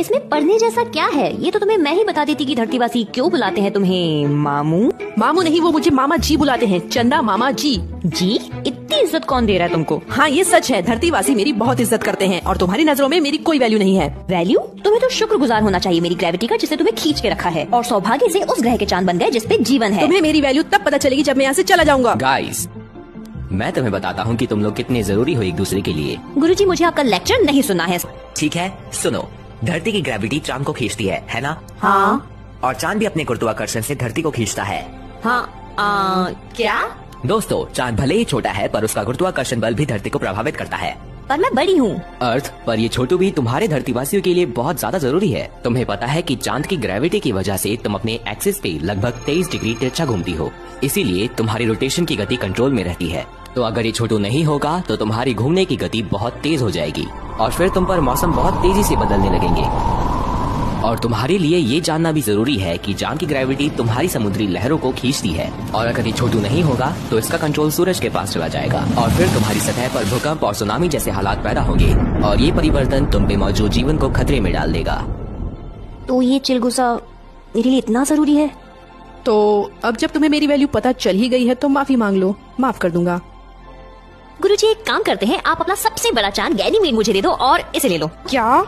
इसमें पढ़ने जैसा क्या है? ये तो तुम्हें मैं ही बता देती कि धरतीवासी क्यों बुलाते हैं तुम्हें मामू। मामू नहीं, वो मुझे मामा जी बुलाते हैं। चंदा मामा जी। जी? इतनी इज्जत कौन दे रहा है तुमको? हाँ ये सच है, धरतीवासी मेरी बहुत इज्जत करते हैं और तुम्हारी नजरों में मेरी कोई वैल्यू नहीं है। वैल्यू? तुम्हें तो शुक्रगुजार होना चाहिए मेरी ग्रेविटी का, जिसने तुम्हें खींच के रखा है और सौभाग्य से उस ग्रह के चांद बन गए जिसपे जीवन है। तुम्हें मेरी वैल्यू तब पता चलेगी जब मैं यहाँ से चला जाऊंगा। गाइस, मैं तुम्हें बताता हूँ कि तुम लोग कितने जरूरी हो एक दूसरे के लिए। गुरुजी मुझे आपका लेक्चर नहीं सुना है। ठीक है सुनो, धरती की ग्रेविटी चांद को खींचती है ना? हाँ। और चांद भी अपने गुरुत्वाकर्षण से धरती को खींचता है। हाँ। क्या? दोस्तों, चांद भले ही छोटा है पर उसका गुरुत्वाकर्षण बल भी धरती को प्रभावित करता है। पर मैं बड़ी हूँ। अर्थ पर ये छोटू भी तुम्हारे धरतीवासियों के लिए बहुत ज्यादा जरूरी है। तुम्हें पता है कि चांद की ग्रेविटी की वजह से तुम अपने एक्सिस पे लगभग 23 डिग्री तिरछा घूमती हो, इसीलिए तुम्हारी रोटेशन की गति कंट्रोल में रहती है। तो अगर ये छोटू नहीं होगा तो तुम्हारी घूमने की गति बहुत तेज हो जाएगी और फिर तुम पर मौसम बहुत तेजी से बदलने लगेंगे। और तुम्हारे लिए ये जानना भी जरूरी है कि चांद की ग्रेविटी तुम्हारी समुद्री लहरों को खींचती है और अगर ये छोटू नहीं होगा तो इसका कंट्रोल सूरज के पास चला जाएगा और फिर तुम्हारी सतह पर भूकंप और सुनामी जैसे हालात पैदा होंगे और ये परिवर्तन तुम पे मौजूद जीवन को खतरे में डाल देगा। तो ये चिलगुस्सा मेरे लिए इतना जरूरी है? तो अब जब तुम्हें मेरी वैल्यू पता चल ही गई है तो माफी मांग लो, माफ कर दूंगा। गुरुजी एक काम करते हैं, आप अपना सबसे बड़ा चांद गैनीमेड मुझे दे दो और इसे ले लो। क्या?